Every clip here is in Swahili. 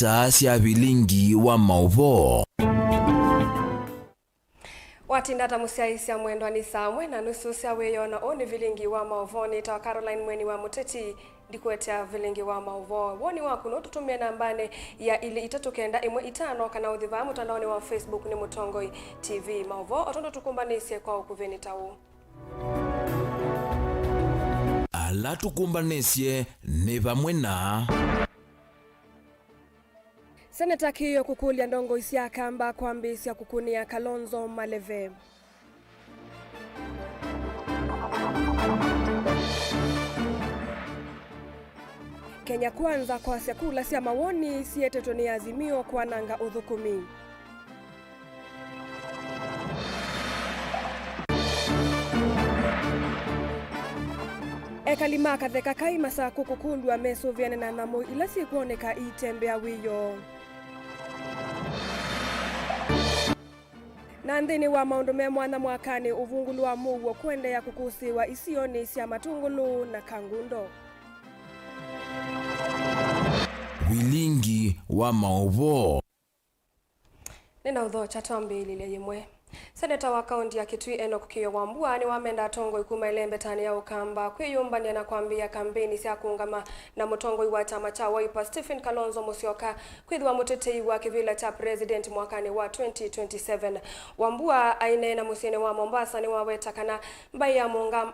isa cia Vilingi wa Mauvoo. Watindata musiaisia mwendo ni samwe na nusu cia weyona oni Vilingi wa Mauvoo ni tawa Caroline mweni wa MUTETI ndikwetea Vilingi wa Mauvoo. Woni waku no tutumie nambane ya ili 391 kana uthiva mutandaoni wa Facebook ni Mutongoi TV Mauvoo otondo tukumbanisye kwa ukuveni tawu. Ala tukumbanisye ni vamwe na Seneta Kiyo kukulia ndongo isia kamba kwambisya kukunia Kalonzo Maleve. Kenya kwanza kwa sekula sia mawoni siete ni azimio kwa nanga uthukumi. Ekalima katheka kaima saa kukukundwa meso vyane na namu ila si kuoneka itembea wiyo. Na ndini wa maundu me mwana mwakani uvungulu wa Mauvoo kwende ya kukusiwa isioni sia matungulu na kangundo. Vilingi wa Mauvoo. Nina udho chatombe ilile yemwe. Seneta wa kaunti ya Kitui Enoch Kiyo Wambua ni wamenda tongo ikuma ilembe tani ya ukamba kwiyumbani na kuambia kampeni sia kuungama na mutongo wa chama cha Wiper Stephen Kalonzo Musyoka kwithwa mutetei wa kivila cha president mwakani wa 2027. Wambua aine na musine wa Mombasa ni waweta kana mbai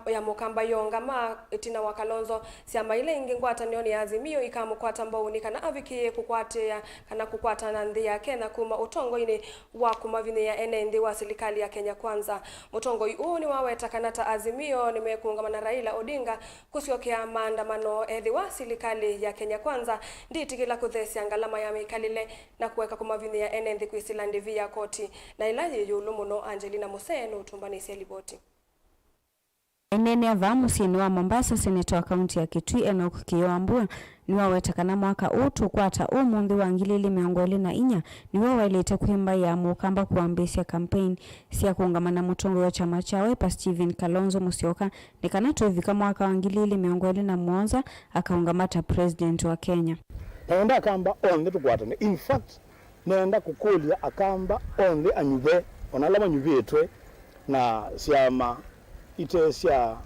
ya mukamba yongama itina wa Kalonzo sia mailengi ngwata nioni azimio ikamukwata mboni kana avikie kukwate kana kukwata na ndhi yake na kuma utongo ine wa kumavine ya enendi wa serikali ya Kenya kwanza. Mutongo huu ni waweta kanata azimio nimekuungama na Raila Odinga kusiokea maandamano edhi wa serikali ya Kenya kwanza nditikila kuthesi angalama ya mikalile na kuweka kumavini ya enendi kuisilandi via koti na ilaji yulumuno Angelina Museno utumbani seliboti. Enene avamusini wa Mombasa seneta wa kaunti ya Kitui Enoch Kiyo Wambua ni wawetakana mwaka utu kwata umundi wa ngilili miongoli na inya ni wawailete kuhimba ya mukamba kuambisia campaign siya kuungamana mutongo wa chama cha Wiper Stephen Kalonzo Musyoka ni kanatovika mwaka wa ngilili miongoli na mwonza akaungamata president wa Kenya. Naenda akamba onde tukwatane. In fact, naenda kukulia akamba onde anyuve, onalama nyuve etwe na siyama ite siya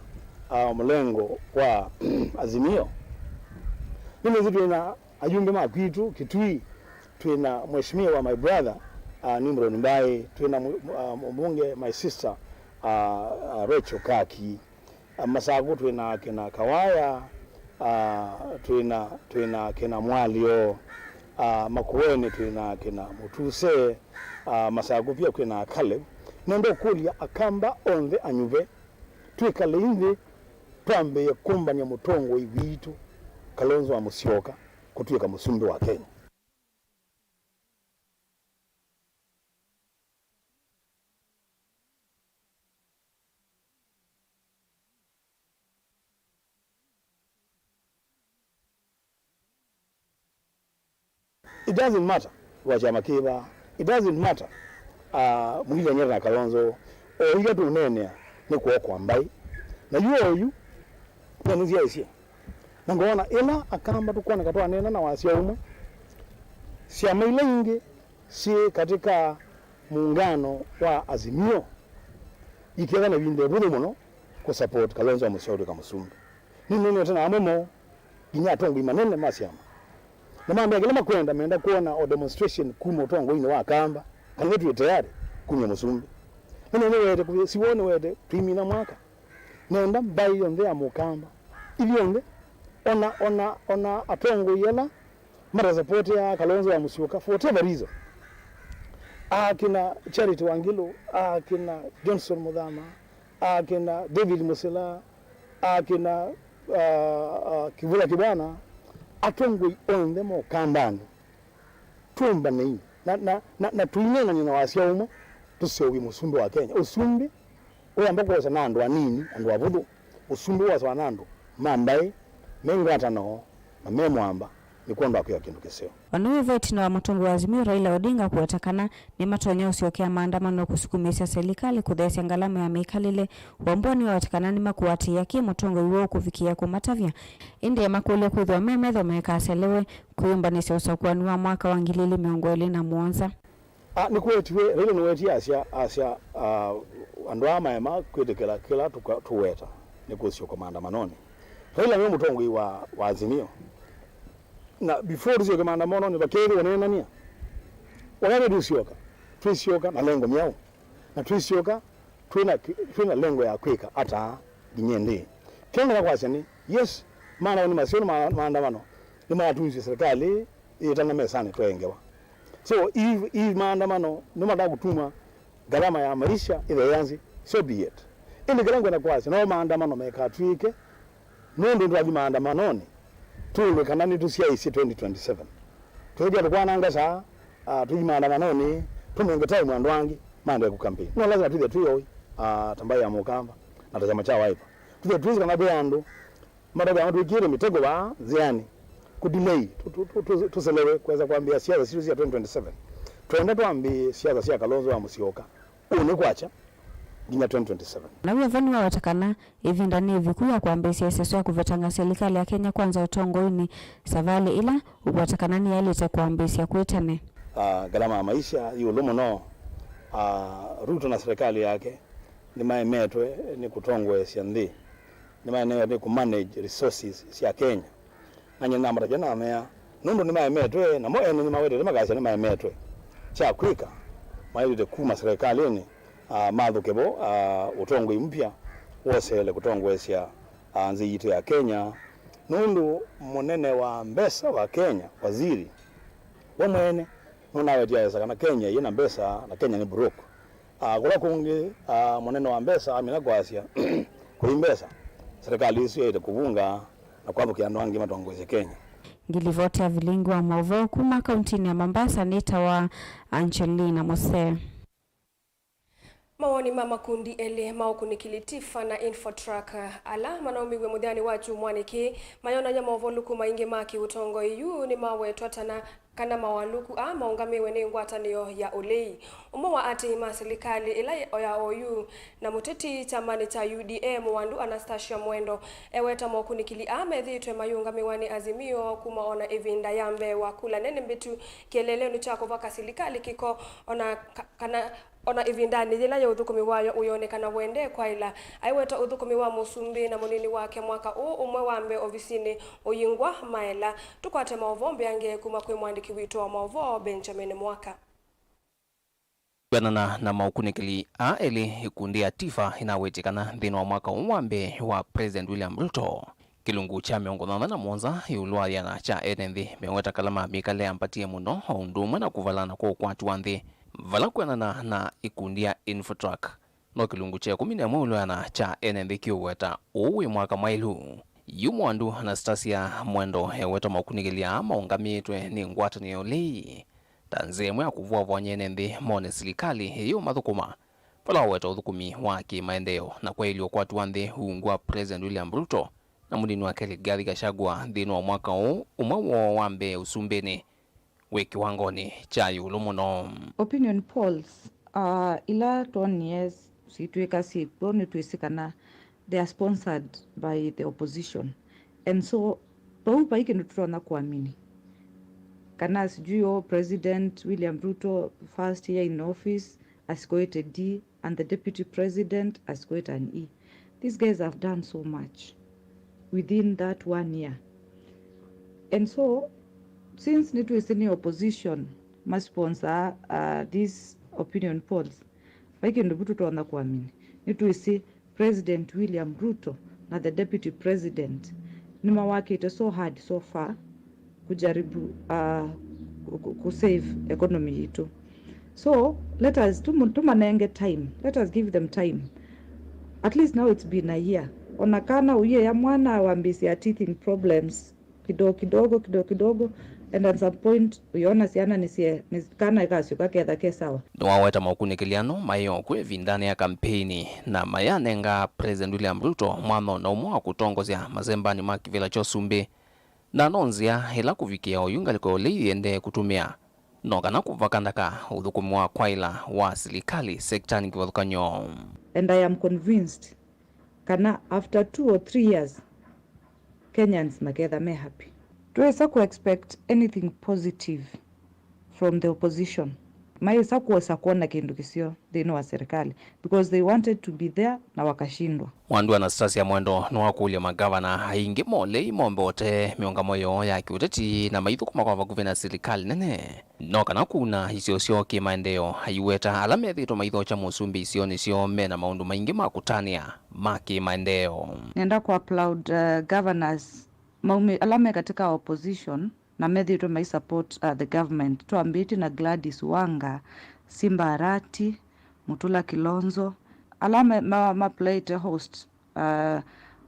mlengo wa azimio. Nimezi tuena ajumbe makwitu Kitui, tuena mheshimiwa wa my brother Nimro Nimbaye, tuena mbunge my sister Rachel Kaki, masagu tuena kena Kawaya, tuena kena Mwalio, Makueni tuena kena Mutuse, masagu pia kena Caleb. Nendo kulia akamba onde anyuve twikale inve twambe ya kumbanya mutongo ibitu Kalonzo wa Musyoka kutwika musumbi wa Kenya. It doesn't matter wachama kiba, it doesn't matter mwile nyera na Kalonzo o higa tunene ni kwa mbai na yuo na nuzia isia ngona ila akamba tukwana katwa nena na wasia umwe sia mailengi si katika muungano wa azimio ikiwa na vinde budo muno ku support Kalonzo wa Musyoka kama musumbi ni nini tena amemo ginya tongo manene masiama na mambo ya kila kwenda ameenda kuona o demonstration kumo tongo ine wa kamba kana wetu tayari kunya musumbi nene wete siwone wete twimina mwaka nenda mbai yonde amukamba ilionde ona atongo yela mara support ya Kalonzo wa Musyoka for whatever reason. Akina Charity Wangilo, akina Johnson Mudhama, akina David Musela, akina Kivula Kibwana, atongo onde mo kambani tumba nei na tuinyana ni na wasia umo tusewi musumbi wa Kenya usumbi oyambako wasa nando anini ando avudu usumbi wasa nando mambai mengata no na memwamba ni kuondoa kwa kindu kisio. Wanuwe veti na wamutungu wa Azimio Raila Odinga kuwatakana ni matonyo usiokea maandamano kusukumisia serikali kudhesi ngalama ya mikalile wamboni wa watakana ni makuwati ya kia mutungu iwo kufikia kumatavya. Indi ya makule kuidhwa memedho mekaselewe kuyumba nisi usakuwani wa mwaka wangilili miongoli na muonza. Ni kuwetiwe, Raila ni weti asia andoa maema kwetekela kila tuweta ni kusio kwa maandamanoni. Raila ni mutungu wa Azimio. Na before sio kama maandamano ni bakeri wanena nia. Wanawe tusioka na lengo miao. Na tusioka tuna lengo ya kweka hata dinyende. Kenga kwa sani yes maana ni masio maandamano. Ni matuzi serikali itanga mesani toengewa. So if maandamano no mada kutuma gharama ya maisha ile yanzi so be it. Ile gharama na kwa sani no maandamano meka tuike. Nondo ndo aji maandamanoni. Tuwe kanani tusia isi 2027. Tuweja tukua nanga saa, tuji maandamanoni, tumengetai mwando wangi, maando ya kukampeni. No lazima tuwe tuyo, tambaye ya mukamba, na tazama cha waipa. Tuwe kana beando, madoga watu ikire mitego wa ziani, kudelay, tuselewe kweza kuambia siasa sisi ya 2027. Tuenda tuambi siasa Kalonzo wa Musyoka. Une kuacha dinya 2027. Na huyo vani wa watakana hivi ndani vikuya kuambia siasa ya kuvetanga serikali ya Kenya kwanza utongo ini savali ila watakana ni yale za kuambia kuitane. Gharama ya maisha hiyo lumo no Ruto na serikali yake ni maemetwe ni kutongwe siandi. Ni maeneo ni kumanage resources ya Kenya. Na nyina mara jana amea nundo ni maemetwe na mo ni mawede ni magasi ni maemetwe. Cha kwika maili kuma serikali ni madhukebo utongwe mpya wosele kutongwe sia anzi yitu ya Kenya nundu munene wa mbesa wa Kenya waziri wa mwene nuna wetia kana Kenya yina mbesa na Kenya ni broke kula kungi munene wa mbesa amina kwasia kuimbesa serikali hiyo ile kuvunga na kwamba kiando wangi matongwe Kenya. Ngilivota Vilingi wa Mauvoo kuma kauntini ya Mombasa nita wa Angelina Mose. Mawoni mama kundi ele maukunikilitifa na infotrack ala manaumiwe mudhani wachu mwaniki mayona ya Mauvoo maingi maki utongo yu ni mawe twatana kana mawaluku maungamiwe ni ngwataniyo ya ulei umo wa ati serikali ila ya OU na muteti chamani cha UDM wandu Anastasia Mwendo eweta mokunikili methitwe mayungamiwani Azimio kumaona evinda yambe wakula nene mbitu kielelenu chako vaka serikali kiko ona ivindani jila ya uthukumi wayo uyonekana wende kwa ila aiweta uthukumi wa Musumbi na munini wake mwaka umwe wambe ofisini uyingwa maela tukwate Mauvoo yange kuma kwe mwandiki wito wa Mauvoo Benjamin Mwaka. Na maukunikili eli ikundi ya tifa inawetikana dhino wa mwaka umwambe wa President William Ruto. Kilungu cha miongonana na mwonza yulua yana cha enendi meweta kalama mikale ampatie muno undumwe na kuvalana kwa ukwatu wandhi. Vala kuenana na ikundi ya infotrack. No kilungu cha kumine mwulu yana cha enendi kiuweta uwe mwaka mailu. Yumwandu Anastasia Mwendo weta maukunigilia maungamitwe ni ngwata ni olei. Tanzemwe ya kuvua vwanye enendi mone silikali hiyo mathukuma. Vala weta uthukumi waki maendeo na kwa ilio kwa tuandhi huungua President William Ruto. Na mudini wa Rigathi Gachagua dhino wa mwaka umwe wambe usumbeni weki wangoni chayu lumuno. Opinion polls ila 10 years situeka si boni tuisikana they are sponsored by the opposition and so paupa hiki nutuna kuamini kana sijui President William Ruto first year in office asikoete D and the deputy president asikoete an E. These guys have done so much within that 1 year. And so, since it was in opposition, must sponsor these opinion polls, Fakendo Ruto on the Kwamini. It will see President William Ruto, not the Deputy President. Nima wake it is so hard so far, kujaribu kusave economy ito. So, let us, tumanenge time, let us give them time. At least now it's been a year. Onakana uye ya mwana wambisi ya teething problems kidogo and at some point uyona siana nisikana ikasi ukake ke sawa. Nwaweta maukunikiliano mayo kwe vindane ya kampeni na mayanenga President William Ruto mwano na umwa kutongozia mazembani maki vila chosumbe na nonzia ila kuvikia oyunga liko liende kutumia no kana kuvakandaka uthukumi wa kwaila wa serikali sekta ni kivathukanyo. And I am convinced kana after 2 or 3 years Kenyans magetha me happy. Tuweza ku expect anything positive from the opposition. Maisa kuweza kuona kindu kisio thini wa serikali because they wanted to be there na wakashindwa. Wandu Anastasia Mwendo no kulia magavana aingi mole imombote miongamo yo ya kiuteti na maithu kuma kwa guvena serikali nene no kana kuna isio kimaendeleo haiweta alame thito maitho cha musumbi isio nisio mena maundu maingi makutania maki maendeleo. Nenda ku applaud governors alame katika opposition na medhito mai support the government to ambiti na Gladys Wanga, Simba Arati, Mutula Kilonzo alame ma plate host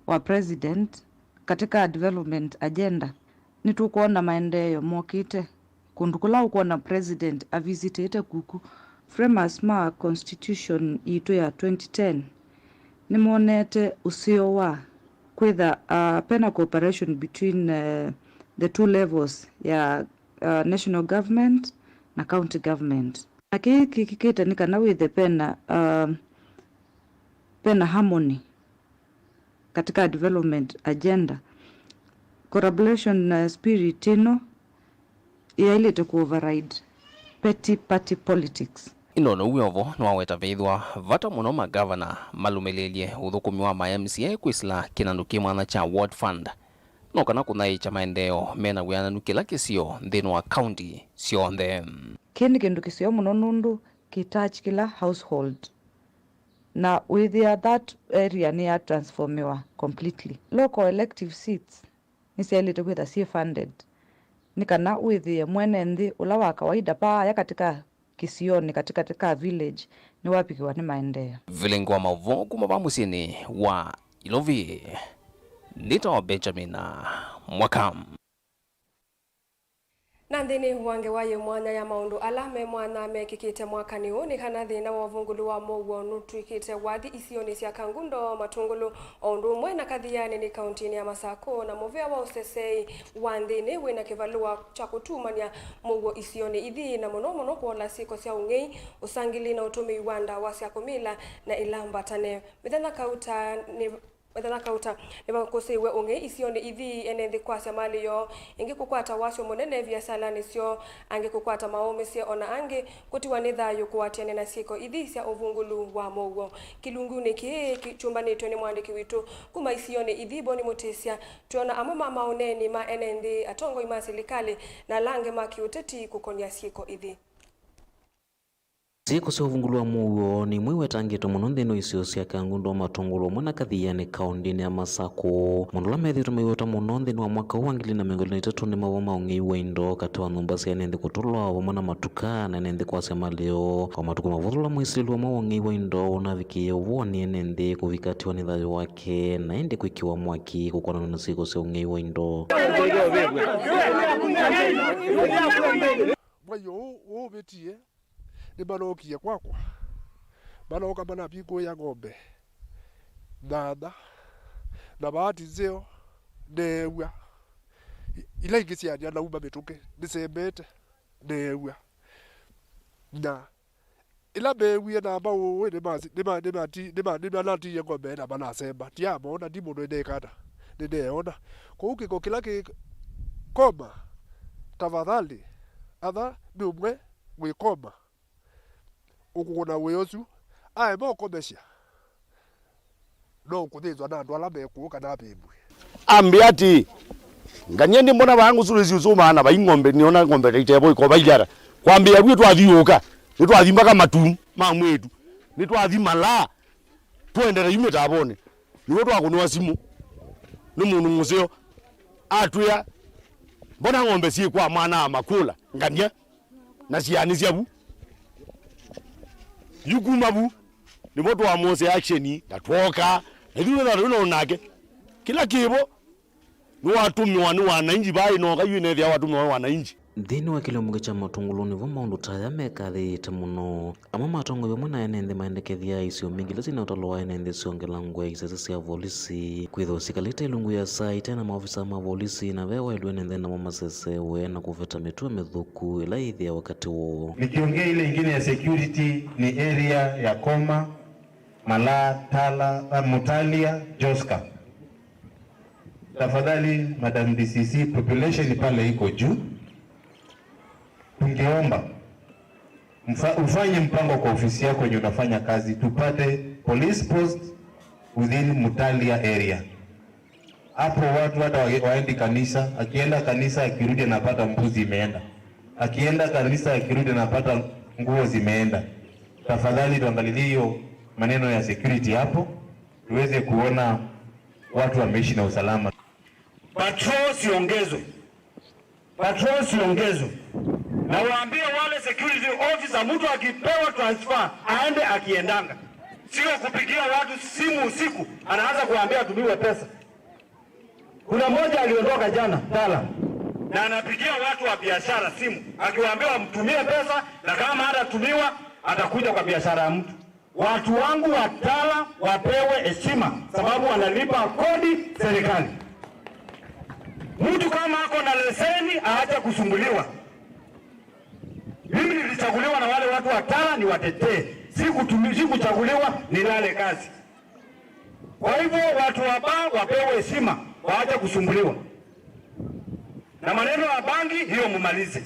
wa president katika development agenda. Nitu kuona maendeleo mokite kundukula kuona president a visitete kuku framers ma constitution ito ya 2010 nimonete usio wa kwitha pena cooperation between the two levels ya national government na county government. Akiki kikita nikana with the pena harmony katika development agenda. Collaboration spirit ino yailete ku override petty party politics. Inono uyovo nwaweta veithwa vata muno magavana malumelelie uthukumi wa MCA kwisila kinandu kimwana cha ward fund no kana kunai cha maendeleo mena wiana kila kisio nthini wa county sionthe. Kini kindu kisio muno nundu kitouch kila household na with that area ni ya transformiwa completely. Local elective seats nisielite kwitha si funded nikana with mwene nthi ula wa kawaida pa ya katika kisioni katika village ni wapikiwa ni maendeleo. Vilingi wa Mauvoo kuma vamusini wa Ilovi Nito Benjamin Mwakam. Nandini wange waye mwanya ya maundu alame mwana mekikite mwakani uni kana thina wa vungulu wa Mauvoo nutwikite wathi isioni cia Kangundo matungulu ondu mwena kathiani ni kauntini ya Masako na muvea wa usesei wanthini wina kivalua cha kutumania Mauvoo isioni ithi na muno kuola siko cia ungei usangili na utumi wanda wa cia kumila na ilambatane mithana kauta niba kusiwe unge isioni ithi enethi kwasya mali yo ingi kukwata wasyo munene vya sala nisyo ange kukwata maomi sia ona ange kutiwa ni thayu kuwatiane na siko ithi cia uvungulu wa Mauvoo kilungu niki kichumbanitwe ni mwandiki witu kuma isioni ithi boni mutisya tuona amama maoneni ma enethi atongo ima serikali na lange makiuteti kukonia siko ithi. Siko cia uvungulu wa Mauvoo ni mwiwetangite muno nthini isio cia Kangundo matungulu mwana kathiani kauntini ya Masako mundu la methitwe maiweta muno nthini wa mwaka wa 2023 ni Mauvoo maungei wa indo kati wa nyumba cia nethi kutulwa vamwe na matuka na nethi kwasya malio kwa matuku mavuthula mwisiliwa maungei wa indo unavikie uvoni nethi kuvikatiwa ni thayu wake na ende kwikiwa mwaki kukwana na siko cia ungei wa indo. Wayo betie ni banokia kwakwa banoka bana piko ya ng'ombe nada na bahati zeo dewa ila ikisia ya nauma mituke nisembete dewa na ila bewi na bao ni nati ya ng'ombe na bana semba tia bona ndi mundu ndekada ndeona kuuki ko kila ki koma tafadhali atha ni umwe gwikoma ukuguna weyosu ai moko besha no kuthizwa na andu ala mekuuka na bibwe ambiati nganyeni mbona bangu sulizi usuma ba ing'ombe niona ng'ombe ritebo iko baijara kwambia gwi twathiuka ni twathimbaga matu ma mwetu ni twathimala twendera yumita abone niwe twakunwa simu ni mundu museo atwia mbona ng'ombe si kwa mwana makula ngania na ciani ciabu yukumabu ni moto wa mose actioni natwoka nithule na runo nake kila kibo ni watumiwa ni wananchi bai no kayune thia watumiwa wananchi Thini wa kiliomuge cha matungulu nivo maundu taya mekathite muno ama matongo yomwe na enenthi maendekethia isio mingi lazina utalo enenthi siongela ngwe isese sia volisi kwitho sikalite ilungu ya saa itena maofisa ma volisi na vewa ilu enenthi na masesewe na kuveta mitue mithuku ila ithia wakati wo. Nikiongea ile ingine ya security ni area ya Koma, Mala, Tala, Mutalia, Joska. Tafadhali Madam DCC, population pale iko juu. Tungeomba ufanye mpango kwa ofisi yako yenye unafanya kazi, tupate police post within Mutalia area. Hapo watu hata waendi kanisa, akienda kanisa akirudi anapata mbuzi imeenda. Akienda kanisa akirudi anapata nguo zimeenda. Tafadhali tuangalie hiyo maneno ya security hapo, tuweze kuona watu wameishi na usalama. Patrol siongezwe. Na waambie wale security officer mtu akipewa transfer aende akiendanga. Sio kupigia watu simu usiku anaanza kuambia atumiwe pesa. Kuna mmoja aliondoka jana Tala na anapigia watu wa biashara simu akiwaambia wamtumie pesa, na kama hatatumiwa atakuja kwa biashara ya mtu. Watu wangu wa Tala wapewe heshima sababu wanalipa kodi serikali. Mtu kama ako na leseni aache kusumbuliwa. Mimi nilichaguliwa na wale watu wa Tala ni watetee. Sikuchaguliwa nilale kazi. Kwa hivyo watu wa bangi wapewe heshima, waache kusumbuliwa. Na maneno ya bangi hiyo mumalize.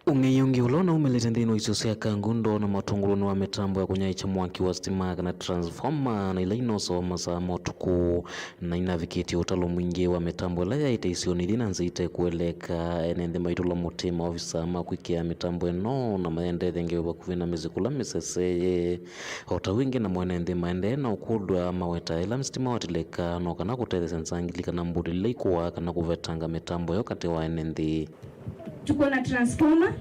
Ung'eyongi ulona umelete nthino isio sia kangundo na matunguluni wa mitambo ya kunyaicha mwaki wa stima kana transformer na ila inoso wa masaa motuku na inavikiti utalo mwingi wa mitambo ila yaite isio nithina nzite kueleka enenthi maitula mutima ofisa makwikia mitambo eno na maende thenge wa kuvina mizikula miseseye ota wingi na mwenenthi maende na ukudwa maweta ila mstima watileka no kana kutethesa nsangili kana mburi leikuwa kana kuvetanga mitambo yo kati wa enenthi. Tuko na transformer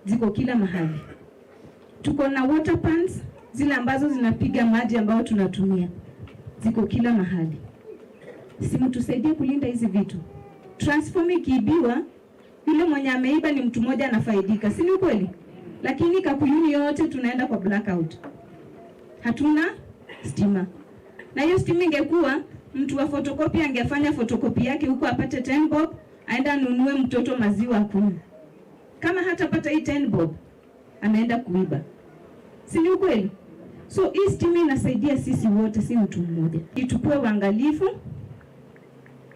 ziko kila mahali. Tuko na water pans zile ambazo zinapiga maji ambayo tunatumia. Ziko kila mahali. Simu tusaidie kulinda hizi vitu. Transformer ikiibiwa, yule mwenye ameiba ni mtu mmoja anafaidika, si ni kweli? Lakini Kakuyuni yote tunaenda kwa blackout. Hatuna stima. Na hiyo stima ingekuwa mtu wa photocopy angefanya photocopy yake huko apate 10 bob. Aenda nunue mtoto maziwa akunywe. Kama hatapata hii 10 bob, anaenda kuiba. Si ni ukweli? So hii stima inasaidia sisi wote, si mtu mmoja. Itukue uangalifu.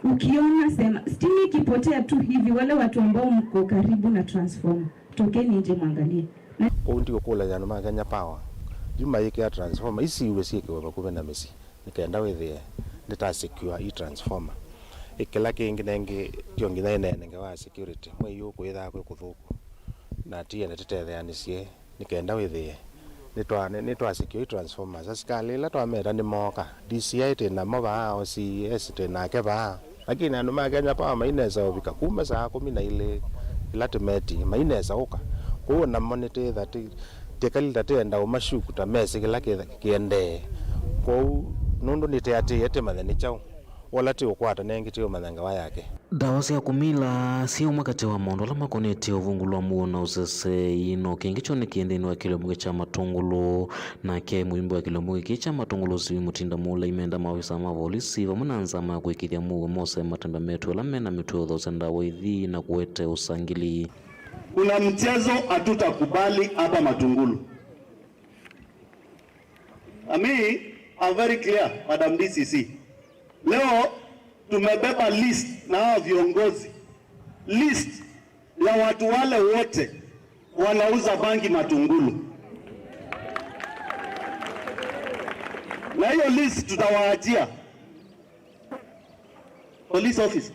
Ukiona sema stima ikipotea tu hivi, wale watu ambao mko karibu na transformer, tokeni nje mwangalie. Kundi okula jana maganya power. Juma yake ya transformer isi uwesieke wabakuve na mesi. Nikaenda wethe nita secure hii transformer. Ikila kingi nengi tiongina nenge wa security mwe yu kwitha kwe kuthuku na tie na tetetheanicie nikenda withie nitwa secure transformers askali la twamera ni moka DCI tena mova OCS tena keba lakini anu maganya pa maineza obika kuma saa 12 ilatimeti maineza uka kuona monitor that tekali tatenda umashuku ta mesi kila kiende ko nundu niteati yete mathani chao wala ti ukwata nengi ti umananga wa yake dawa cia kumila sio mwakati wa mondo la makoneti uvungulwa muona usese ino kingicho ni kiendeni wa kilomuge cha matungulu na ke muimbo wa kilomuge cha matungulu si mutinda mula imenda mawisa mavolisi vamunanza makwikithia muwe mose matembe metu la mena mitu thosenda weithi na kuete usangili. Kuna mchezo hatutakubali hapa Matungulu. I'm very clear, Madam DCC. Leo tumebeba list na viongozi, list ya watu wale wote wanauza bangi Matungulu, na hiyo list tutawaachia police office.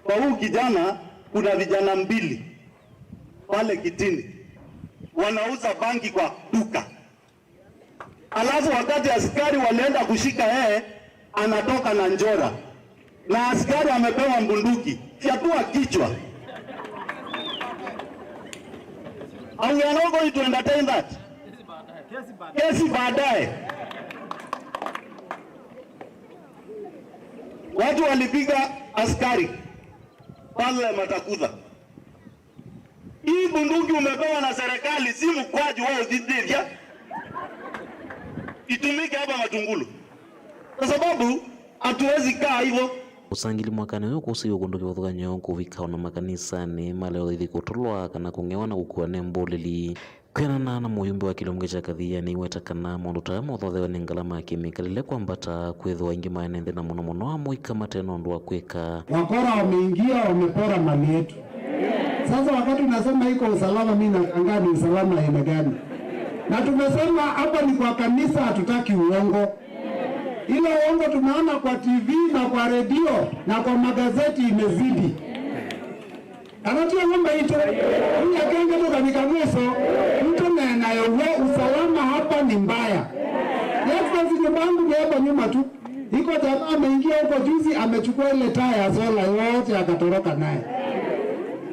Kwa huu kijana kuna vijana 2 pale Kitini wanauza bangi kwa duka, alafu wakati askari walienda kushika yeye anatoka na njora na askari amepewa mbunduki, fyatua kichwa. And we are not going to entertain that. Kesi baadaye. Watu walipiga askari pale Matakuza Hii bunduki umepewa na serikali, si mkwaju wao dhidhia. Itumike hapa Matungulu. Kwa sababu hatuwezi kaa hivyo. Usangili mwakani uyo kusiyo kunduki wathukanyo kuvikao na makanisani maleo thithi kutulwa kana kungewa na gukua nemboleli kwenana na muyumbi wa kilomge cha kathia ni wetakana mundu ta mothothewa ni ngalama ya kemikalile kwambata kwithwa ingi maenende na muno amuika mateno ndu wa kwika wakora wameingia wamepora mali yetu. Sasa wakati unasema iko usalama, mimi naangaa ni usalama aina gani? Na tumesema hapa ni kwa kanisa, hatutaki uongo. Ile uongo tumeona kwa TV na kwa redio na kwa magazeti imezidi. Anatia ngomba ito, huyu akenge toka mikamuso, mtu na anayewe usalama hapa ni mbaya. Yesu zile bangu ni hapa nyuma tu. Iko jamaa ameingia huko juzi, amechukua ile taa ya sola yote akatoroka naye.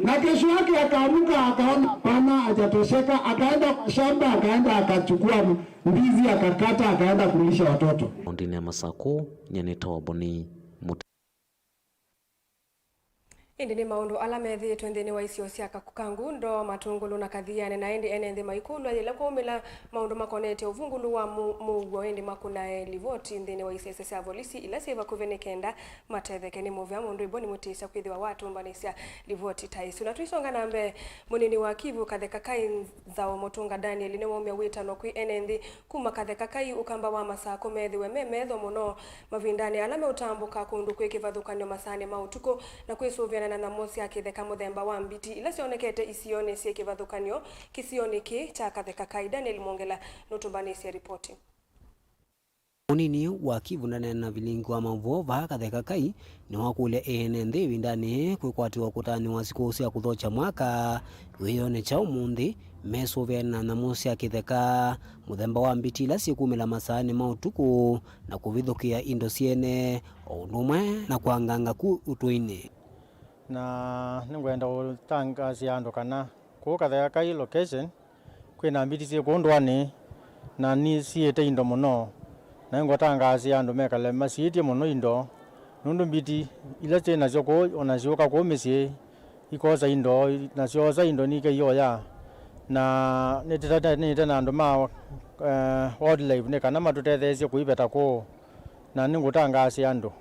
Na kesho yake akaamuka akaona pana hajatosheka, akaenda kwa shamba, akaenda akachukua ndizi akakata, akaenda kulisha watoto. Ndini ya Masako nyaneta waboni Indi ni maundu ala methi twendeni wa isio siaka kukangundo matungulu na kathiane na indi enende maikulu ile kumila maundu makonete uvungulu wa Mauvoo indi makuna livoti ndini wa isese sia polisi ila seva kuvenekenda matetheke ni movya mundu iboni mutisa kwithi wa watu mbanisia livoti taisu na tuisonga nambe munini wa Kivu katheka kai za motunga Daniel ne womya witano kwi enendi kuma katheka kai ukamba wa Masako methi we memetho muno mavindani ala me utambuka kundu kwikivathukanyo masane mautuko na kwisuvya na mosi akitheka muthemba wa mbiti ila sionekete isione sie kivathukanio kisioniki cha katheka kai Daniel Mongela nutumbanisia ripoti. Munini wa Kivu na Vilingi wa Mauvoo katheka kai ni wakulia enende windani kwikwatiwa kutani wa siku cia kuthocha mwaka wiyone cha umundi mesuvya na mosi akitheka muthemba wa mbiti ila sikumila masani mautuku na kuvithukia indo siene undumwe na kwanganga ku utwini na ningwenda gutangazia andu kana kukatheka kai location kwina mbiti cie kundwani na ni ciete indo muno na ngotangazia andu mekale maciitie muno indo nundu mbiti ila tena cio ona cioka ku micii ikoza indo na cioza indo nike yoya na nitete na andu ma wildlife ne kana matutethesie kuibeta ku na ningutangazia andu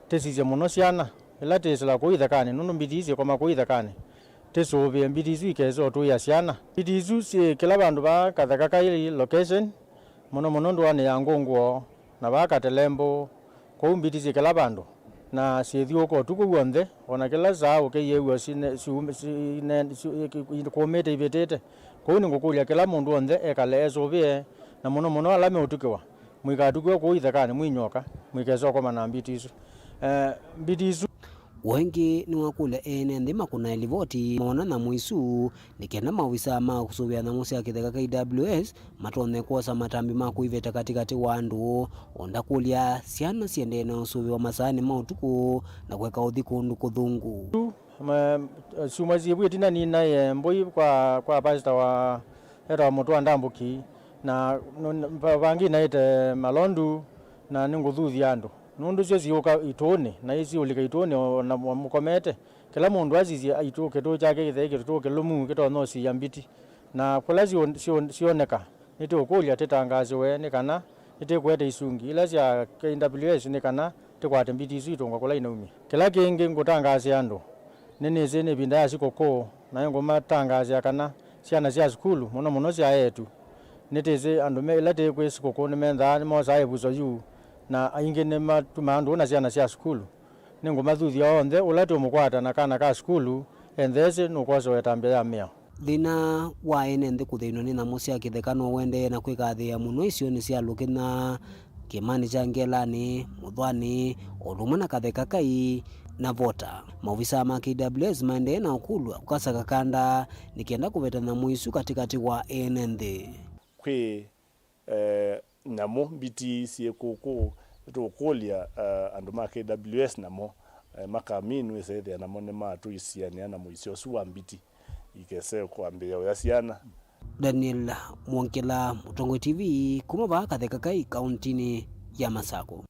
tesicie muno ciana ila tesla kuithekane nundu mbiti icio koma kuithekane tesuvie mbiti icio ikezo tu ya ciana mbiti icio ci kila bandu ba katheka kai location muno ndwane ya ngunguo na bakatelembo ko mbiti ci kila bandu na ciithio ko tuku wonthe ona kila zao ke yewa sine komete ibetete ko ni ngukulia kila mundu wonthe ekale esuvie na muno ala me utukiwa mwikatukiwa kuithekane mwinyoka mwikezo koma na mbiti icio mbiti icio wengi ni wakule enende makuna elivoti maona na muisu nikena mawisa ma kusuvia na musi akitheka KWS matone kosa matambi ma kuiveta katikati wa andu onda kulia siana siende na usuvi wa masani mautuku na kweka uthikundu kuthungu sumazi bwiti na ni naye mboi kwa pastor wa era mutwa ndambuki na bangi naite malondu na ninguthuthia andu nundu cio cioka itone na ici ulika itone na mukomete kila mundu azizi ituke to chake githeke tuke lumu kito no ci yambiti na kula cioneka nitukulia titangaziwe ni kana itikwete isungi ila cia KWS ni kana tikwate mbiti ici itunga kula inaumi kila kingi ngutangazia andu nene zene binda ya sikoko na ngoma tangazia kana ciana cia skulu muno cia yetu niteze andu me ila te kwe sikoko ni mentha ni mo sae buzo yu na aingi ne matumandu na ciana cia skulu ningo mathuthia onthe ula tumukwata na kana ka skulu endhese nukwazo wetambia ya mia thina wa enende kuthino ni namo cia kithekano wende na kwikathia muno icio ni cia lukina kimani cha ngelani muthwani urumwe na katheka kai na vota maofisa ma KWS mande na ukulwa ukasaka kanda nikienda kuvetana muisu katikati wa enende kwi namo mbiti cie kuku tukulia andu ma KWS namo makaminu ethethia namo ne matu isiania na muicio su wa mbiti ikese kwambia ya ciana. Daniel Mongela, Mutongo TV, kuma ba katheka kai kaunti ya Masako.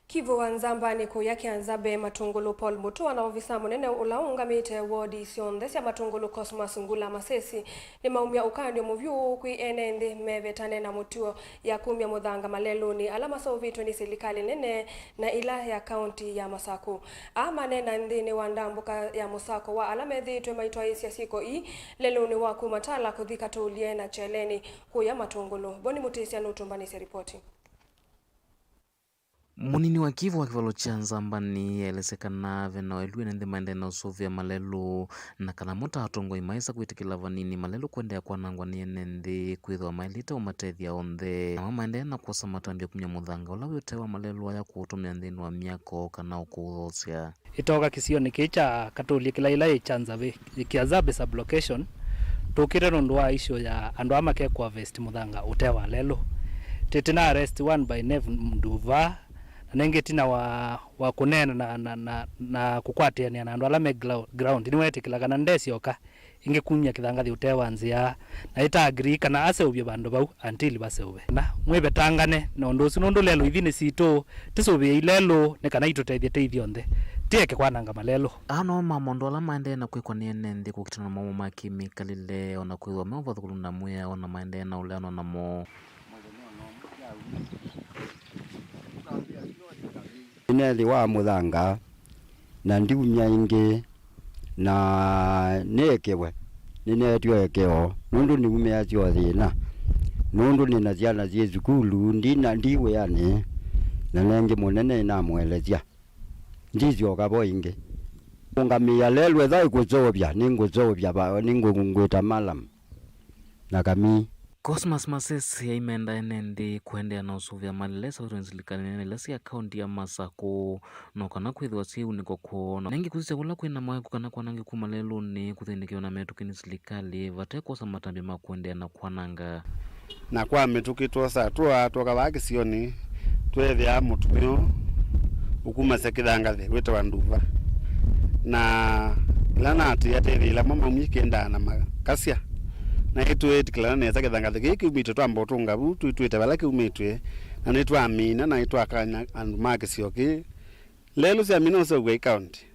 Kivu wanzamba ni kuyaki anzabe matungulu Paul Mutua na ofisa munene ulaunga mite wodi sionde sia matungulu Cosmas Ngula Masesi ni maumia ukandi muvyu kui enende mevetane na mutuo ya kumya mudhanga maleluni alama sovitu ni serikali nene na ila ya kaunti ya Masako ama nena ndini wandambuka ya Musako wa alame dhitwe maitwa isi ya siko leluni wa kumatala kudhika tuulie na cheleni kuya matungulu. Boni Mutesi anutumbani se ripoti. Munini wa Kivu wa kivalo cha Nzambani yelesekana vena wailue nende maende na usovya malelu na kanamuta hatongo imaisa kuitikila vanini malelu kuendea kwa nangwa ni nende kuidwa mailita umatethi ya onde na maende na kuwasa matambia kumya mudhanga ula uyotewa malelu haya kuutumia ndenu wa miako kana ukuudhosya itoka kisio ni kicha katuli kila ila chanzabe kiazabe sublocation tukire nondwa isho ya ando ama ke kwa vest mudhanga utewa lelu tetina arrest one by neve mduva nenge tina wa kunena na kukwatia ni anando alame ground ni wete kila kana ndesi oka inge kunya kithangathi utewa nzia na ita agree kana ase ubye bando bau until base ube na mwebe tangane no ndosi nondo lelo ithine sito tisobe ilelo ne kana itotethie teithio nthe tieke kwananga malelo ano mamondo ala maende na kwikwa ni nende kukitana mamo makimikalile ona kwithwa meova thukulunda muya ona maende na uleano na mo Ineli wa mudhanga na ndiumya ingi na nekewe ninetio ekeo nundu ni umea cio thina nundu ni na ciana cie cukulu ndina ndiwe yani na nengi munene na mwelezia ndicio kabo ingi ungamia lelwe thai kuzobya ninguzobya ba ningungwita malam na kami Cosmas Masesi ya imenda enende kuendea na usuvya malilesa urenzilikani nene lesi ya kaunti ya Masako no kana kwithwa si uniko kuona nengi kuzise kula kwina mwae kukana kwa nangi kumalelu ni kuthindikiwa na metu kini silikali vate kosa matambi makuendea na kwananga na kwa metuki tuosa tuka waki sioni tuethia mutumio ukuma sekithangathi wita wanduva na ilana ati yatethi ila mama umikenda na makasia na itu etikilana neza kithangathi giki umite twamba tunga bu twite balaki umitwe na nitwa amina na itwa kanya andu makicioki lelo cia amina so gwe county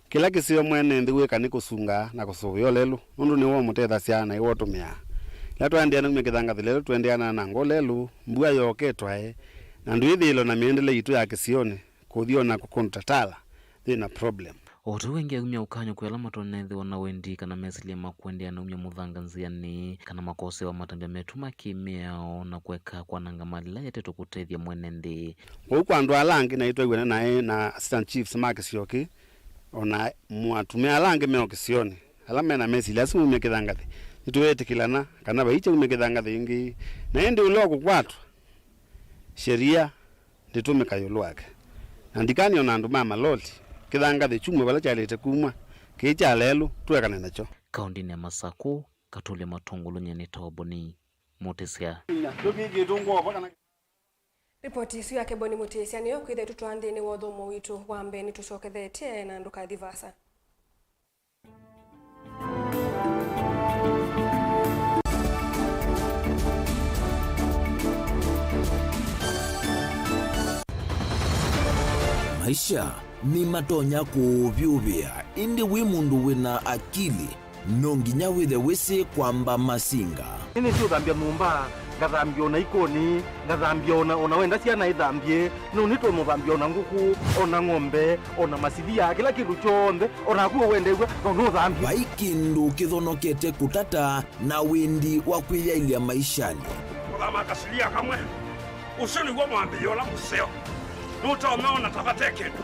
kila kisio mwene ndi weka ni kusunga na kusuyo lelo nundu ni wo mutetha ciana iwo tumia la twandia na kithangathi lelo twendeana na ngo lelo mbua yoke twae na ndu ithilo na miendele itu ya kisione kuthio na kukontatala thina problem otu wengi umya ukanyo kwela matonethi wana wendi kana mesili makuendea na umya mudhanga nziani kana makose wa matambia metu makimiao na kweka kwa nanga malila yateto kutethia mwenendi huku andu alangi na itwa iwena nae na assistant chiefs makicioki ona muatumia alangi meo kisioni alame na mesili asimu umya kithangathi ituwetikilana kana baiche umya kithangathi ingi na endi ulo kukwatwa sheria nditumika yuluake na ndikani ona andu mama loti kithangathi chumwe bala chalete kumwa kicha lelu tuwekana nacho kaunti ya Masako katule matungulu nyene tawaboni Mutesi ripoti isu yake Boni Mutesi niyo kwithe tutwandini wothomo witu wambe ni tucokethete na nduka thivasa maisha ni matonya kuvyuvia indi wi mundu wina akili nonginya withe wisi kwamba masinga ini sio thambia mumba ngathambia ona ikoni ngathambia ona wenda ciana ithambie no nitwe muthambia ona nguku ona ng'ombe ona masithia kila kindu chonthe ona kuo wendegwa no thambia vai kindu kithonokete kutata na windi wa kwiyailia maishani uthama kasilia kamwe usoni gwa mwambio la museo nutaomeona tabate kindu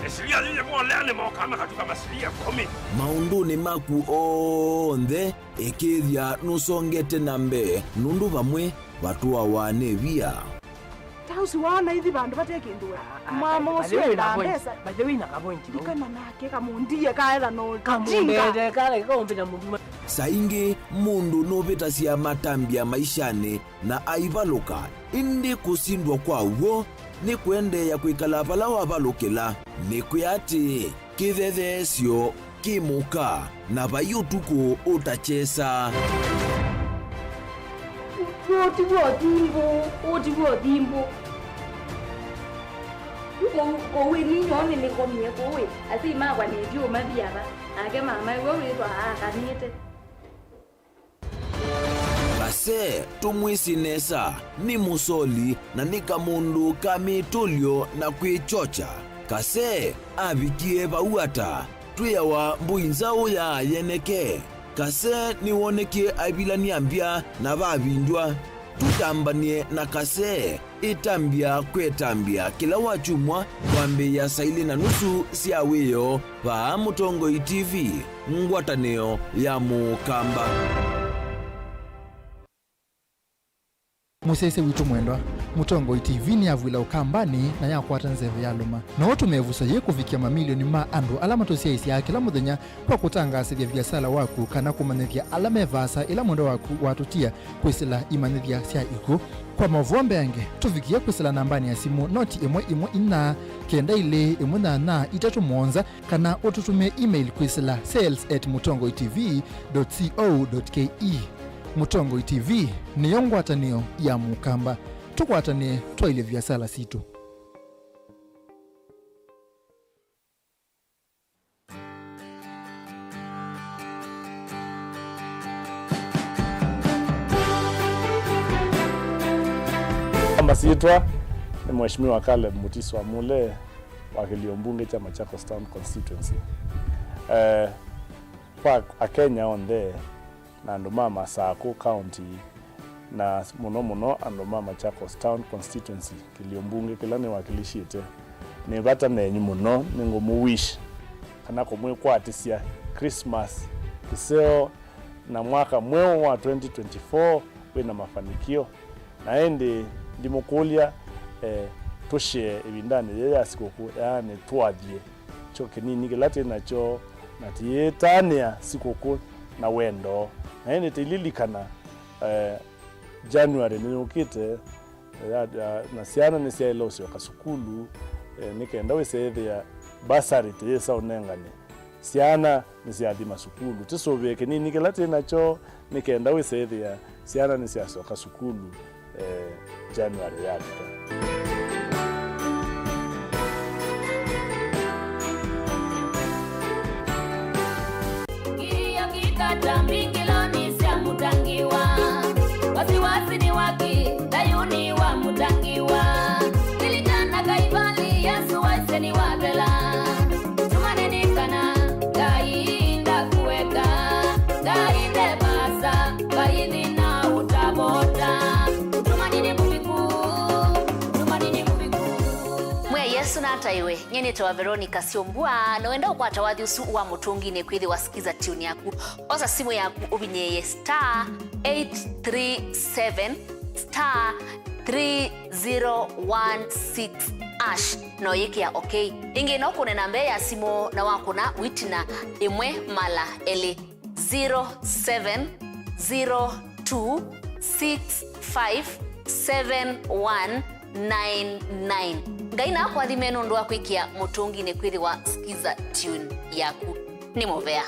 esilia zinye kwa lene maokama katuka masilia komi maunduni maku onthe ikithia nusongete na mbe nundu vamwe vatua wanevia tausi wana hithi bandu batekinduwe mama usio na pesa baje wina kapointi kana nake kamundia kaela no kamundia kale kaombenya mundu saingi mundu novita cia matambia maishani na aivaluka indi kusindwa kwa uo ni kuendea kwikala pala wavalukila ni kuyati kithethesyo kimuka na vayutuku utachesa oti wo dimbo ko wini nyoni ni ko mie ko we asi ma kwa ni ju ma biara ake mama we we to kanite Kase tumwisinesa ni musoli na nika mundu kamitulio na kwichocha. Kase abikie bauata tuyawa mbuinzao ya yeneke. Kase ni woneke abilani ambia na babindwa. Tutambanie na kase itambia kwetambia kila wachumwa wambe ya saili na nusu siaweyo ba Mutongo TV ngwataneo ya Mukamba. Musese witu mwendwa Mutongo TV ni avwila ukambani na yakwata nzeve ya luma na watu mevusa ye kufikia mamilioni ma andu alama tosia isi ya kila muthenya kwa kutangasithia biasala waku kana kumanithia alama evasa ila mwendo waku watutia kwisila imanithia sia iku kwa Mauvoo mbenge tufikia kwisila nambani ya simu noti imwe ina kenda ile imwe na itatu monza kana ututume email kwisila sales@mutongotv.co.ke. Mutongo TV ni yongwatanio ya Mukamba tukwatanie twaile biasala situ. Kama siitwa ni Mheshimiwa Caleb Mutiso wa Mule wa Kiliombunge cha Machakos Town Constituency. Kwa Kenya on there na ndoma Sako County na muno andoma Machakos Town Constituency Kiliombunge kilani wakilishite ni bata nenyu muno ningomu wish kana komwe kwatisia Christmas kiseo na mwaka mweo wa 2024 we na mafanikio na ende ndimukulia toshe ibindani ya sikoku yani twadie choke nini kilate nacho natietania sikoku na wendo na ende tililikana January ninukite na siana nisiailo sio kasukulu nikaenda wese ya basari tesa unengane siana nisiadima sukulu tisobeke nini kilate nacho nikaenda wese ya siana nisiaso kasukulu January yake. Kiyo kikata mbingiloni sia mutangiwa wasiwasi ni waki dayuni wa mutangiwa kilikana kaibali Yesu waiseni wabela tumaneni kana gainda kuweka gainde basa gaindi na utabota Yesu na ataiwe nyene tawa Veronica Siombua no enda ukwata wathi usu wa mutungi ne kwithi wasikiza tune yaku oza simu yaku ubinyeye *837 *3016 ash no yikia okay ingi no kunena mbe ya simu na wakuna witina imwe mala ele 0702657199 ngaina kwa thimeno ndo akwikia mutungi ne kwithi wa skiza tune yaku ni movea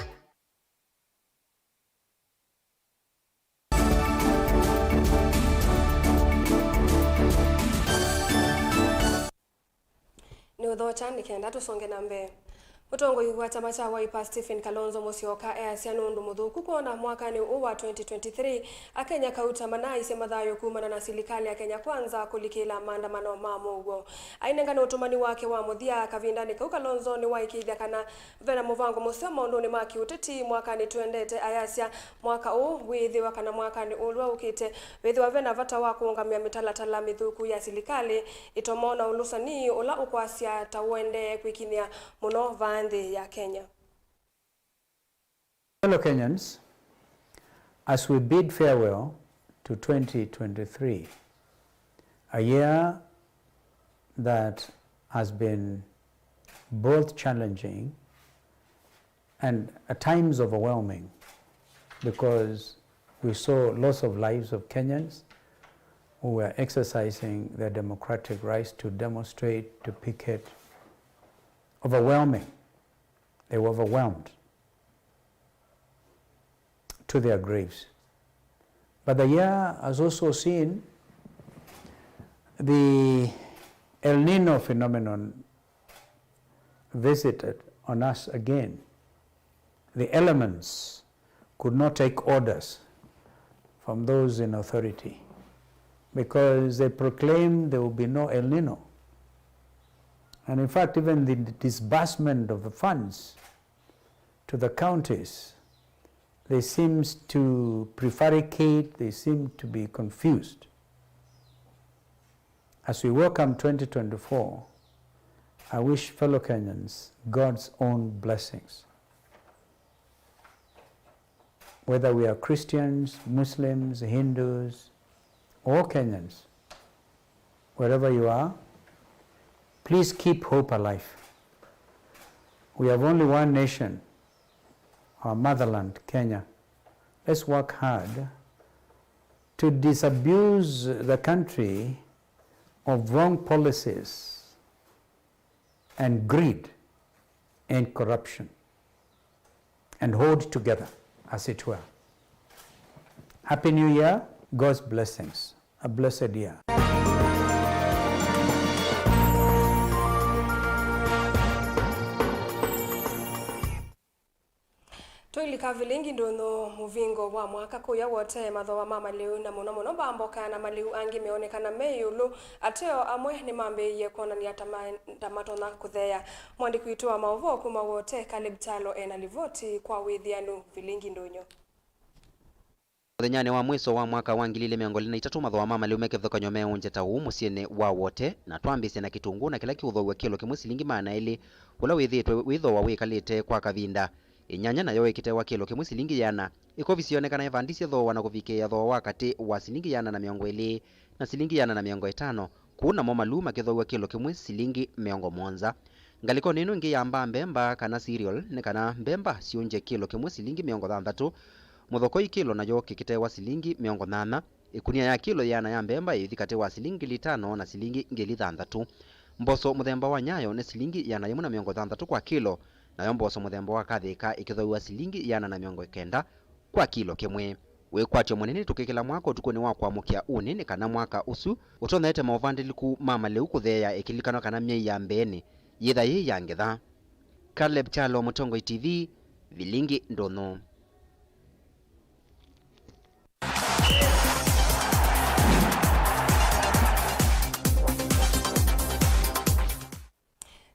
ni udhocha nikenda tusonge na mbele. Mutongo wa chama cha Wiper Stephen Kalonzo Musyoka asianundu muthuku kuona mwakani wa 2023 akenya kauta manaise mathayo kumana na serikali ya Kenya Kwanza kulikila maandamano ma Mauvoo ainenga na utumani wake wa muthia kavindani kau Kalonzo ni waikithia kana vena muvango musio maunduni ma kiuteti mwakani tuendete ayasia mwaka withiwa kana mwakani ulwa ukite withiwa vena vata wa kuungamia mitalatala mithuku ya serikali itomona ulusani ula ukwasia tawende kwikinia muno ya Kenya. Fellow Kenyans, as we bid farewell to 2023, a year that has been both challenging and at times overwhelming because we saw loss of lives of Kenyans who were exercising their democratic rights to demonstrate, to picket, overwhelming. They were overwhelmed to their graves. But the year has also seen the El Nino phenomenon visited on us again. The elements could not take orders from those in authority because they proclaimed there will be no El Nino. And in fact, even the disbursement of the funds to the counties, they seem to prevaricate, they seem to be confused. As we welcome 2024, I wish fellow Kenyans God's own blessings. Whether we are Christians, Muslims, Hindus, or Kenyans, wherever you are, please keep hope alive. We have only one nation, our motherland, Kenya. Let's work hard to disabuse the country of wrong policies and greed and corruption and hold together, as it were. Happy New Year, God's blessings, a blessed year. Toilika Vilingi ndono muvingo wa mwaka kuya wote mathoa ma maliu na muno bamboka na maliu angi meonekana meyulu ateo amwe ni mambe ye kuonania tamatona kuthea mwandiki witu wa Mauvoo kuma wote Caleb Chalo ena livoti kwa withianu Vilingi ndonyo. Muthenya wa mwiso wa mwaka wa 2023 mathoa ma maliu mekethokanywa meunjeta umuciini wa wote na twambise na kitungu na kila kiuthowa kilo kimwe cilingi maana ili ula withitwe withowa wikalite kwa kavinda inyanya nayo ikitewa kilo kimwe cilingi yana ikovisionekana evandisye thowa na kuvikia thowa wakati wa cilingi yana na 20 na cilingi yana na 50 kuna mo malu makithowa kilo kimwe cilingi 70 ngaliko nino ngi yamba mbemba kana cereal ne kana mbemba sionje kilo kimwe cilingi 60 muthoko ikilo nayo kikitewa cilingi 80 ikunia ya kilo yana ya mbemba ithikatewa cilingi 5 na cilingi 6 mboso muthemba wa nyayo ne cilingi yana 160 kwa kilo na mboso muthemba wa kathika ikithowa cilingi yana na 90 kwa kilo kimwe wekwatyo munene tukikila mwaka utukuni wa kwamukia unene kana mwaka usu utonete mauvandiliku mamaleu kuthea ikilikana kana myei ya mbeni yitha yi yangetha. Caleb Chalo, Mutongo TV, Vilingi ndono.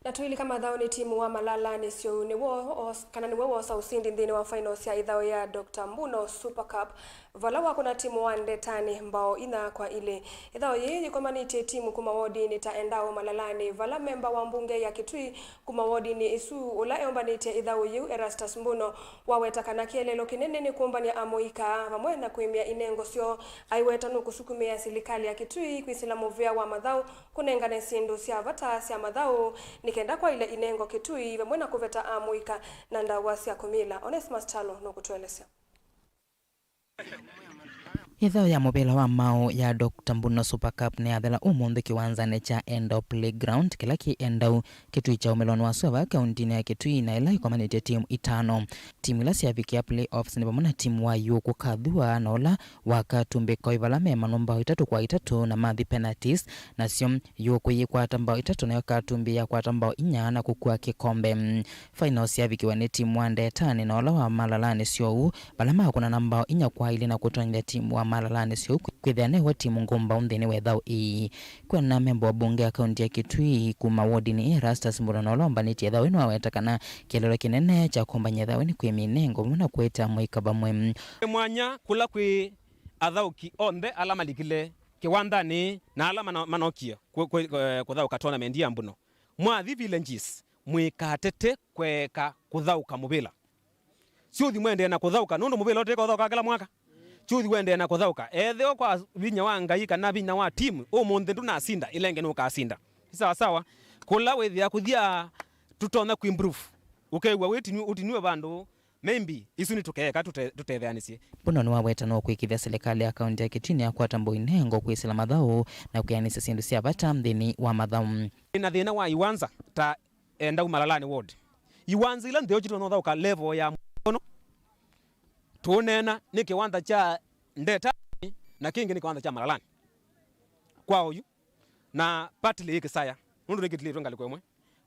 Na tuili kama thao ni timu wa Malala ni sio ni wo usindi ndini wa finals ya idhao ya Dr. Mbuno Super Cup vala kuna timu wa Ndetani mbao ina kwa ile idhao yeye kwa manite timu kuma wodi ni taendao Malalani vala memba wa mbunge ya Kitui kuma wodi ni isu ula eomba nite idhao yu Erastus Mbuno waweta kana kielelo kinene ni kuomba ni amoika vamwe na kuimia inengo sio aiweta nuku sukumia silikali ya Kitui kuisila movia wa madhao kunengane sindu sia vata sia madhao nikenda kwa ile inengo Kitui vamwe na kuveta amoika na ndawa sia kumila. Onesmus Chalo no kutuelesea. Idhao ya mobila wa mao ya Dr. Mbuno Super Cup ni athela umunthi kiwanzane cha Endo Playground kila ki endau Kitui cha umeloni wa Suva kauntini ya Kitui na ila ikomanite timu 5. Timu ila siafikia playoffs ni pamona timu wa yuku kadhua na ola wakatumbika ivala mema nombao 3-3 na mathi penalties na sio yuku yikwata mbao 3 na yakatumbia kwata mbao 4 na kukua kikombe. Finals yafikiwa ni timu wa Ndetani na ola wa Malalani sio u balama kuna nambao 4 kwa ili na kutonga timu wa Malalani sio kwithane wa timu ngomba unthini wethao kwa na membo wa bunge ya kaunti ya Kitui kuma wodi ni Erastus Mbuno na olomba ni tiethao ino awetakana kielelo kinene cha kombanya thao ni kwiminengo muna kweta moikaba mwe mwanya kula kwi athauki onthe ala malikile kiwandani na ala manokia kuthauka tournament ya Mbuno mwathi Vilinges mwikatete kweka kuthauka mubila siuthi mwende na kuthauka nundu mubila oteka kuthauka kila mwaka chuthi wende na kuthauka etheo kwa vinya wa ngai kana vinya wa timu umunthe ndunasinda ilenge nukasinda sawa sawa kula wethia kuthia tutona ku improve ukeigwa wetini utinwe bandu maybe isuni tukeka tutetheanisie Mbuno ni waweta no kwikithia serikali ya kaunti ya Kitui ya kwata mbao inengo kwisila mathao na kuyanisa sindu sia bata mthini wa mathao ina thina wa iwanza ta endau Malalani ward iwanza ila ntheo chito no thauka level ya Mbuno tunena ni kiwanda cha Ndetani na kingi ni kiwanda cha Malalani kwa uyu na partly ikisaya nundu nikitile tonga likwemwe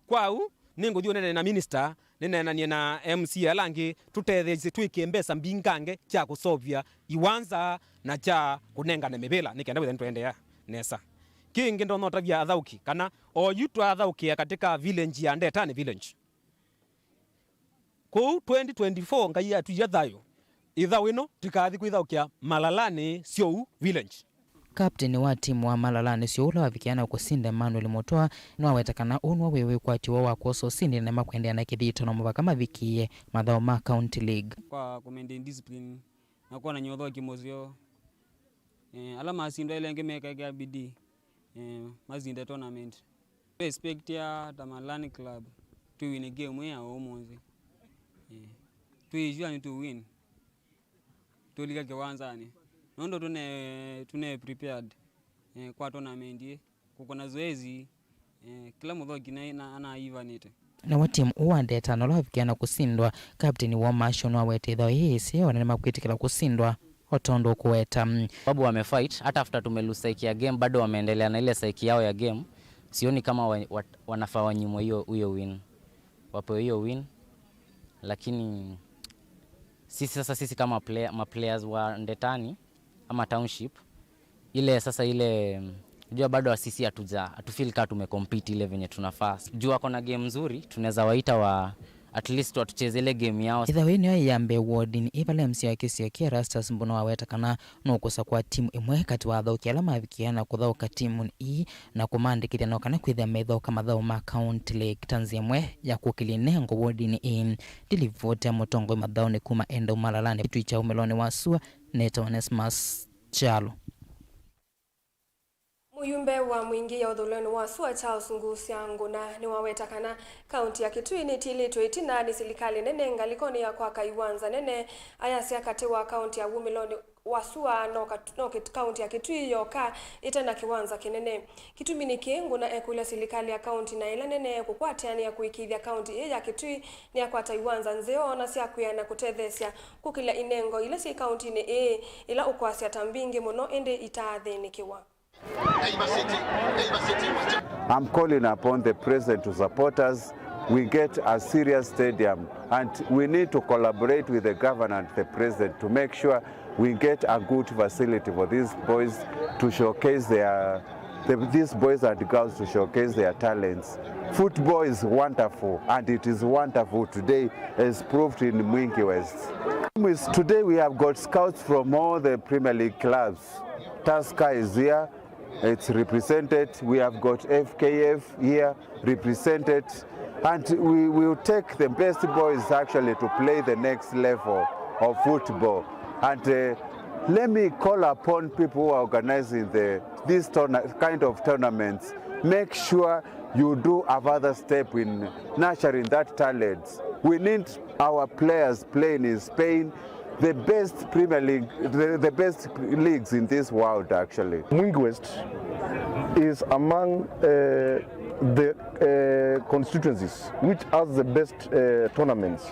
kwa u ningo dione na minister nene na MC alangi tutetheze twikembesa mbingange cha kusovya iwanza na cha kunenga na mebela nikenda withe twendea nesa kingi ndo nota vya athauki kana o yutu athauki katika village ya Ndetani village ko 2024 ngai atu ya thayo ithawino tikathi kwithaukia Malalani Siou village. Kapteni wa timu wa Malalani Siou la wavikiana kusinda Emmanuel Mutoa no wetakana unwa wewe kwa tiwo wa koso sindi na makwendea na kithito no mubaka mavikie mathao ma county league kwa maintain discipline na kuwa na nyotho kimozio alama asindo ile ngemeka ya bidii mazinda tournament respect ya Malalani club to win a game ya omonzi tuijua ni to win tuliga kiwanzani nondo tune prepared kwa tournament kuko na zoezi kila mudhoki na anaiva nite na wa timu wa Ndetani no wavikiana kusindwa kapteni wa Mashon wa wetitho hisi wana makwitikila kusindwa otondo kuweta sababu wamefight hata after tumelusaiki ya game bado wameendelea na ile saiki yao ya game. Sioni kama wanafaa wanyimwe hiyo win, wapewe hiyo win, lakini sisi kama players wa Ndetani ama township ile jua bado sisi hatufeel kama tumecompete ile venye tunafaa. Jua kona game nzuri tunaweza waita at least watucheze ile game yao. Ithawe niyo yambe wardin ivale MC wa kisi ya Rastas mbono wawetakana no kusa kwa timu imwe kati wa thauki alama avikiana kuthauka timu na kumandikithia no kana kwithia methoka mathau ma county league Tanzania mwe ya kukilinengo wardin dilivote mutongo mathau ni kuma enda Malalani kitu cha umeloni wasua Neto Onesmus Chalo. Muyumbe wa mwingi ya udhuleni wa Sua Charles Ngusiangu na ni wawetakana kaunti ya Kitui ni tilitwe itina ni silikali nene ngalikoni ya kwa kaiwanza nene ayasi akati wa kaunti ya Wumiloni wa Sua no kaunti ya Kitui yoka itana kiwanza kinene Kitumi ni kiengu na ekule silikali ya kaunti na ila nene kukwatiani ya kuikithia kaunti ya Kitui ni ya kwa taiwanza nzeo na siya kuyana kutethesia kukila inengo ila si kaunti ni ila ukwasi atambingi muno ende itathinikiwa. I'm calling upon the president to support us. We get a serious stadium and we need to collaborate with the governor and the president to make sure we get a good facility for these boys to showcase these boys and girls to showcase their talents. Football is wonderful and it is wonderful today as proved in Mwingi West. Today we have got scouts from all the Premier League clubs. Tusker is here. It's represented. We have got FKF here represented, and we will take the best boys actually to play the next level of football. And let me call upon people who are organizing these kind of tournaments. Make sure you do a further step in nurturing that talent. We need our players playing in Spain, the best Premier League, the best leagues in this world actually. Mwingi West is among the constituencies which has the best tournaments.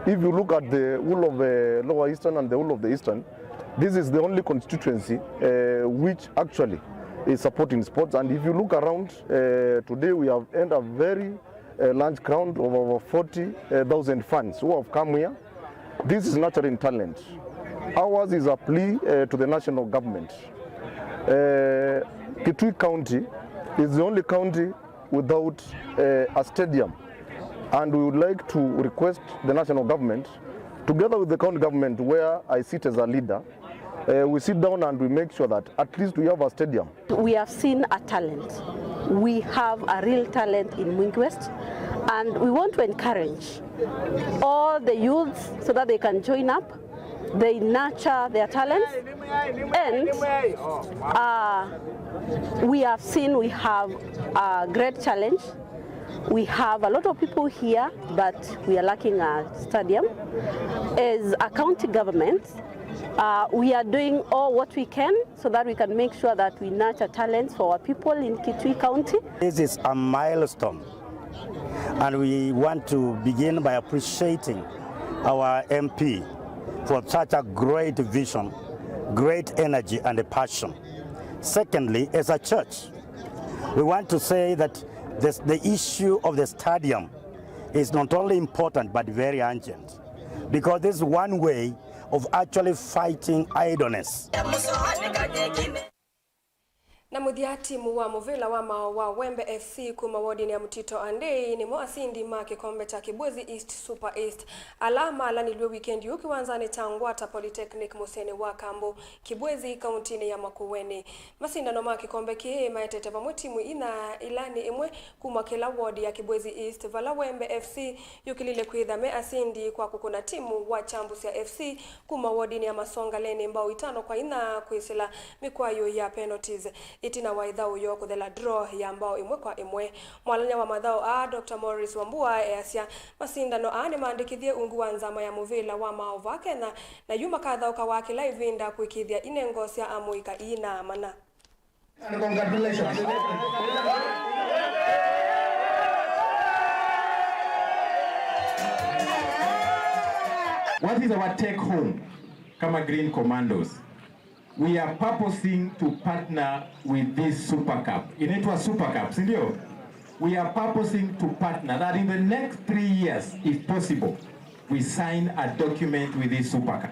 If you look at the whole of the Lower Eastern and the whole of the Eastern, this is the only constituency which actually is supporting sports. And if you look around, today we have earned a very large crowd of over 40,000 fans who have come here. This is nurturing talent. Ours is a plea to the national government. Kitui County is the only county without a stadium, and we would like to request the national government, together with the county government where I sit as a leader, we sit down and we make sure that at least we have a stadium. We have seen a talent. We have a real talent in Mwingi West, and we want to encourage all the youths so that they can join up, they nurture their talents, and we have seen we have a great challenge. We have a lot of people here, but we are lacking a stadium. As a county government, we are doing all what we can so that we can make sure that we nurture talents for our people in Kitui County. This is a milestone, and we want to begin by appreciating our MP for such a great vision, great energy and a passion. Secondly, as a church, we want to say that the issue of the stadium is not only important but very urgent, because this is one way of actually fighting idleness. Na muthia timu wa muvila wa mao wa Wembe FC kuma wodi ya Mutito Andei ni moasindi ma kikombe cha Kibwezi East Super East. Alama alanilwe weekend yuki wanzani Tangwata Polytechnic Musene wa Kambo Kibwezi kauntini ya Makueni. Masindano ma kikombe kihe maetete pa timu ina ilani imwe kuma kila wodi ya Kibwezi East vala Wembe FC yukilile kuidha me asindi kwa kukuna timu wa Chambusia FC kuma wodi ya Masonga Leni mbao 5 kwa ina kuisila mikwayo ya penalties. Itina waidhau yoko de la draw ya ambao imwe kwa imwe. Mwalanya wa madhao Dr. Morris Wambua easia masindano ni maandikithie ungu wa nzama ya muvila wa Mauvoo na yuma kadhauka wake laivinda kuikithia inengosia amuika ina mana. And congratulations. What is our take home kama Green Commandos? We are purposing to partner with this Super Cup. Inaitwa Super Cup, sindio? We are purposing to partner that in the next 3 years, if possible, we sign a document with this Super Cup.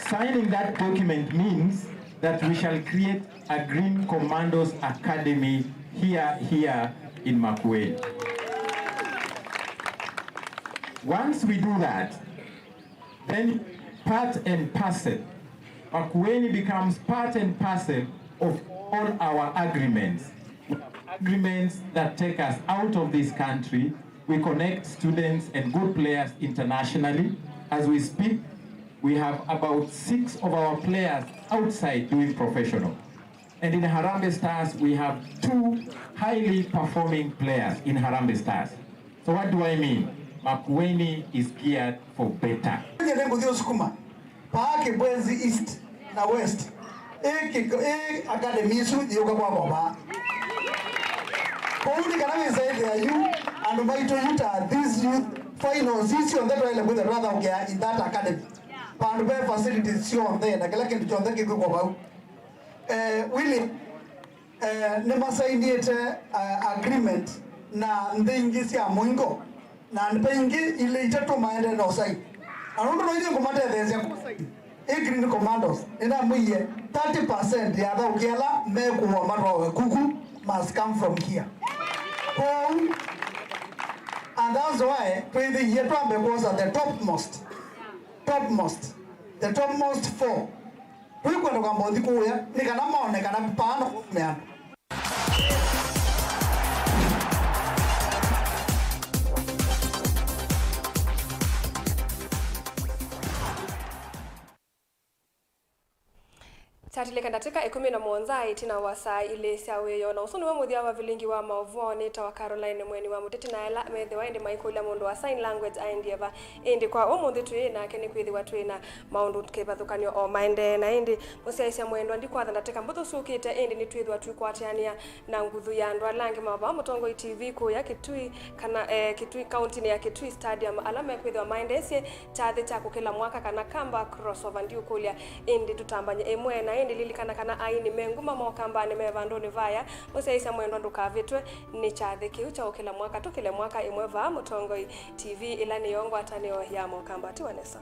Signing that document means that we shall create a Green Commandos Academy here in Makueni. Once we do that, then part and parcel, Makueni becomes part and parcel of all our agreements. Agreements that take us out of this country. We connect students and good players internationally. As we speak, we have about 6 of our players outside doing professional. And in Harambee Stars, we have 2 highly performing players in Harambee Stars. So what do I mean? Makueni is geared for better. Paake Bwezi East na West. Academy su yoga kwa baba. Only can I say there you and invite you to this youth finals this on that way with the rather okay in that academy. Pandupe facilities show on there. Nakala kintu chonde kiko kwa baba. Willie nema signiete agreement na ndingi ya mwingo na npengi ile itatu maende na usai. Arondo noje komanda these Green Commandos ina muye 30% ya da ukiala meku wa marwa kuku must come from here. And that's why when the year was at the topmost, the topmost 4. We go to Cambodia kuya ni kana maone kana pano meana. Tatileka ndatika 11 itina wasa ile saweyo na usoni wa muthia wa Vilingi wa Mauvoo ni tawa Caroline mweni wa muteti na ela methe waende maikula mundu wa sign language aindieva indi kwa omuthi twi na keni kwithi watu na maundu kebathukanio o maende na indi musiaisia mwendo ndikwa ndateka mbuthu sukite indi ni twithwa twikwatiania na nguthu ya andu alangi mava Mutongo TV ku ya Kitui kana Kitui county ya Kitui stadium alama kwithi wa maende ese chathi cha kukila mwaka kana kamba crossover ndio kulia indi tutambanye emwe na lilikana kana aini menguma mokamba ni mevandoni vaya museisa mwendo ndukavitwe ni chathi kiu cha ukila mwaka tukile mwaka imwe va Mutongo TV ila ni yongo atanio ya mokamba tiwanesa.